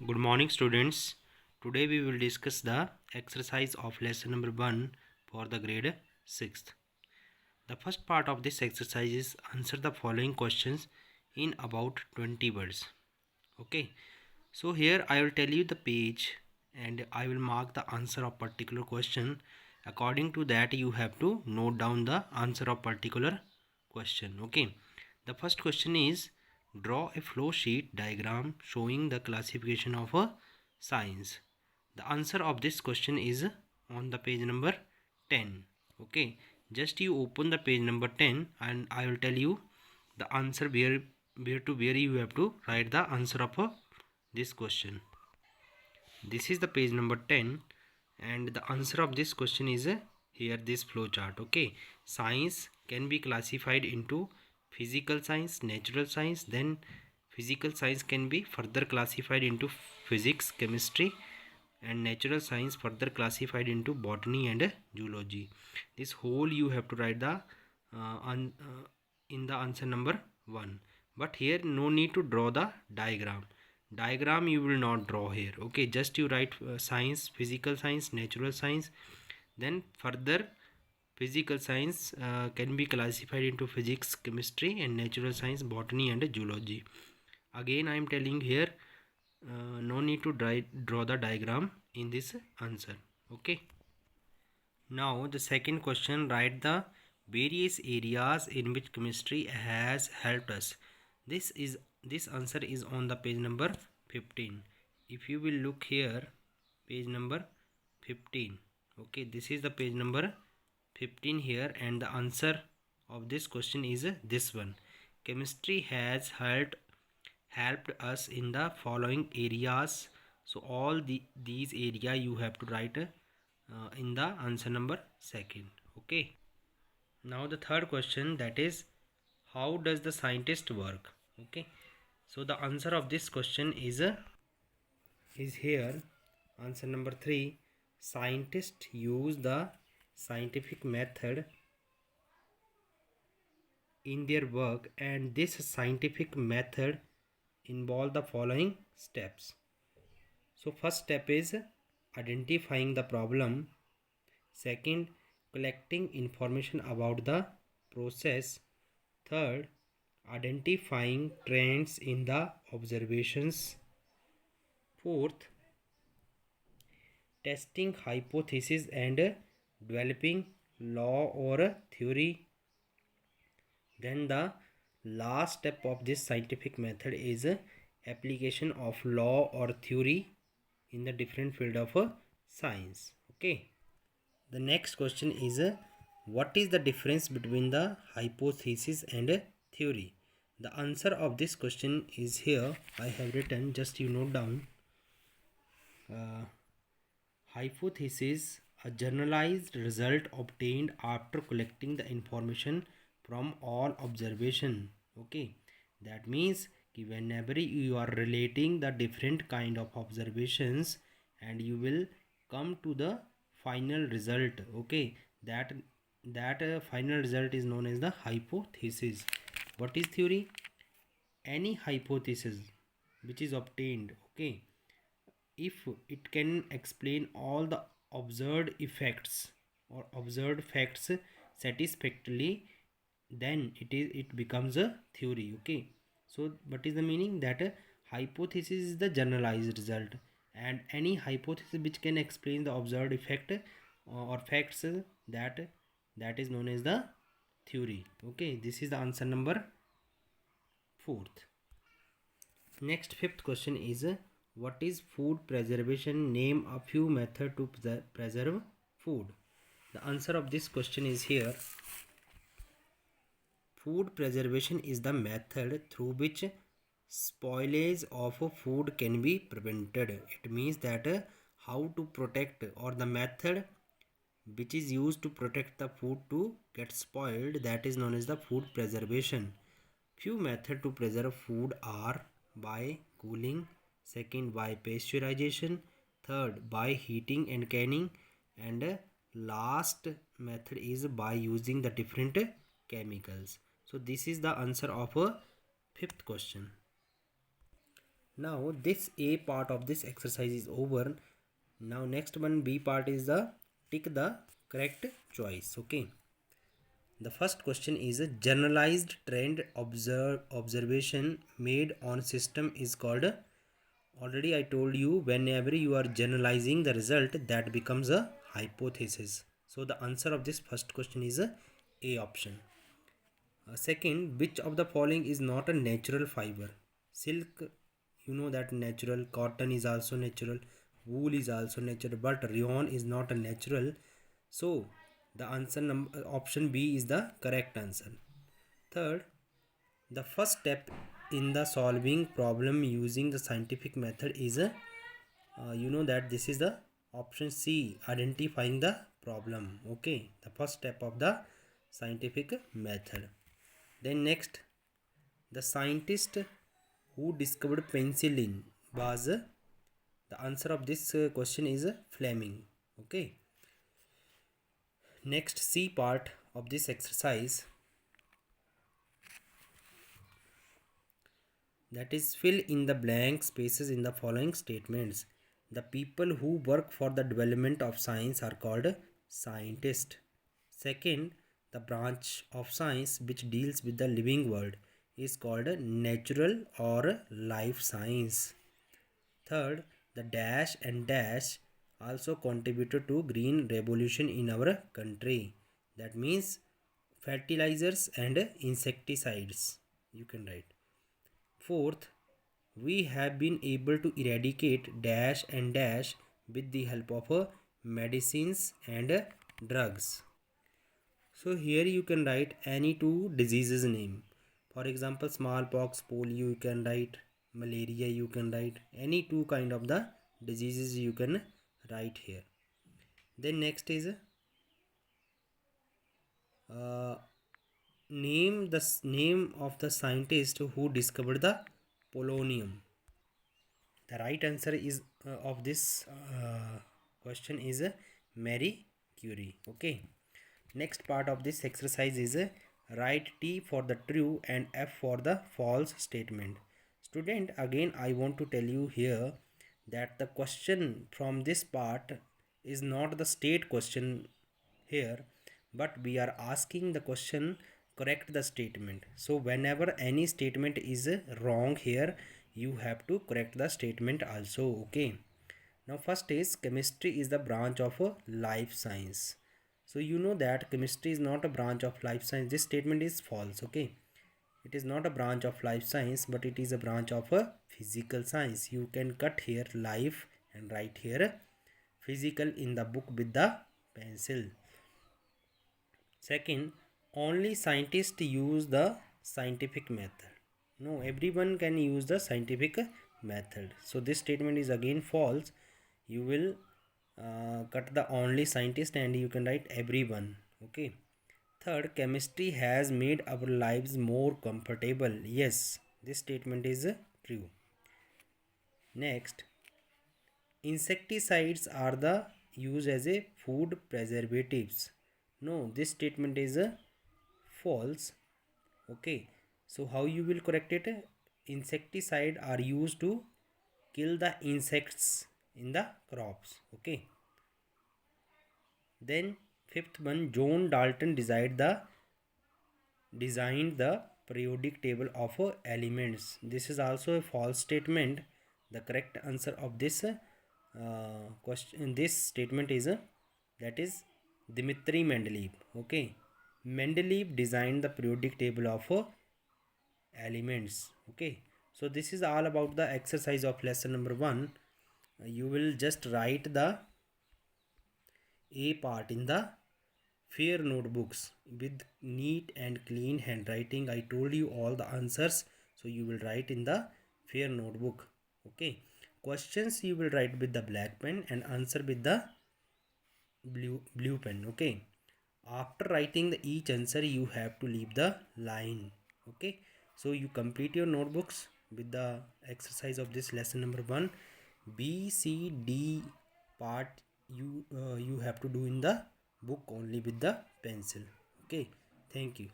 Good morning, students. Today we will discuss the exercise of lesson number 1 for the grade 6th. The first part of this exercise is answer the following questions in about 20 words. Okay, so here I will tell you the page and I will mark the answer of particular question. According to that, you have to note down the answer of particular question. Okay, the first question is draw a flow sheet diagram showing the classification of a science. The answer of this question is on the page number 10. Okay, just you open the page number 10 and I will tell you the answer where you have to write the answer of this question. This is the page number 10 and the answer of this question is here this flow chart. Okay, science can be classified into physical science, natural science, then physical science can be further classified into physics, chemistry, and natural science further classified into botany and zoology. This whole you have to write the in the answer number 1, but here no need to draw the diagram you will not draw here. Okay, just you write science, physical science, natural science, then further physical science can be classified into physics, chemistry, and natural science, botany, and zoology. Again I am telling here no need to draw the diagram in this answer. Okay, now the second question, write the various areas in which chemistry has helped us. This answer is on the page number 15. If you will look here, page number 15. Okay, this is the page number 15 here, and the answer of this question is this one. Chemistry has helped us in the following areas. So all these area you have to write in the answer number 2nd. Okay, now the third question, that is how does the scientist work. Okay, so the answer of this question is here answer number 3. Scientists use the scientific method in their work, and this scientific method involve the following steps. So first step is identifying the problem. Second, collecting information about the process. Third, identifying trends in the observations. Fourth, testing hypothesis and developing law or theory. Then the last step of this scientific method is application of law or theory in the different field of science. Okay, the next question is what is the difference between the hypothesis and theory. The answer of this question is here I have written, just you note down. Hypothesis, a generalized result obtained after collecting the information from all observation. Okay, that means whenever you are relating the different kind of observations and you will come to the final result. Okay, that final result is known as the hypothesis. What is theory? Any hypothesis which is obtained, okay, if it can explain all the observed effects or observed facts satisfactorily, then it becomes a theory. Okay, so what is the meaning? That a hypothesis is the generalized result, and any hypothesis which can explain the observed effect or facts, that is known as the theory. Okay, this is the answer number 4th. Next, fifth question is what is food preservation? Name a few methods to preserve food. The answer of this question is here. Food preservation is the method through which spoilage of food can be prevented. It means that how to protect, or the method which is used to protect the food to get spoiled, that is known as the food preservation. Few methods to preserve food are by cooling, second by pasteurization, third by heating and canning, and last method is by using the different chemicals. So this is the answer of a fifth question. Now this A part of this exercise is over. Now next one, B part, is the tick the correct choice. Okay, the first question is a generalized trend observation made on system is called, already I told you, whenever you are generalizing the result, that becomes a hypothesis. So the answer of this first question is a option. Second, which of the following is not a natural fiber? Silk, you know that natural. Cotton is also natural. Wool is also natural, but rayon is not a natural. So the answer number option B is the correct answer. Third, the first step in the solving problem using the scientific method is you know that this is the option C, identifying the problem. Okay, the first step of the scientific method. Then next, the scientist who discovered penicillin was the answer of this question is Fleming. Okay, next, C part of this exercise, that is fill in the blank spaces in the following statements. The people who work for the development of science are called scientists. Second, the branch of science which deals with the living world is called natural or life science. Third, the dash and dash also contributed to green revolution in our country. That means fertilizers and insecticides. You can write. Fourth, we have been able to eradicate dash and dash with the help of medicines and drugs. So here you can write any two diseases name. For example, smallpox, polio you can write, malaria you can write, any two kind of the diseases you can write here. Then next is name of the scientist who discovered the polonium. The right answer is of this question is Marie Curie. Okay. Next part of this exercise is write T for the true and F for the false statement. Student, again I want to tell you here that the question from this part is not the state question here, but we are asking the question correct the statement. So whenever any statement is wrong here, you have to correct the statement also. Okay, now first is chemistry is the branch of life science. So you know that chemistry is not a branch of life science. This statement is false. Okay, it is not a branch of life science, but it is a branch of a physical science. You can cut here life and write here physical in the book with the pencil. Second, only scientists use the scientific method. No, everyone can use the scientific method. So this statement is again false. You will cut the only scientist and you can write everyone. Okay. Third, chemistry has made our lives more comfortable. Yes, this statement is true. Next, insecticides are the used as a food preservatives. No, this statement is false. Okay, so how you will correct it? Insecticide are used to kill the insects in the crops. Okay, then fifth one, John Dalton designed the periodic table of elements. This is also a false statement. The correct answer of this question, this statement is that is Dmitri Mendeleev. Okay, Mendeleev designed the periodic table of elements. Okay, so this is all about the exercise of lesson number 1. You will just write the A part in the fair notebooks with neat and clean handwriting. I told you all the answers, so you will write in the fair notebook. Okay, questions you will write with the black pen and answer with the blue pen. Okay, after writing the each answer you have to leave the line. Okay, so you complete your notebooks with the exercise of this lesson number 1. B, C, D part you have to do in the book only with the pencil. Okay, thank you.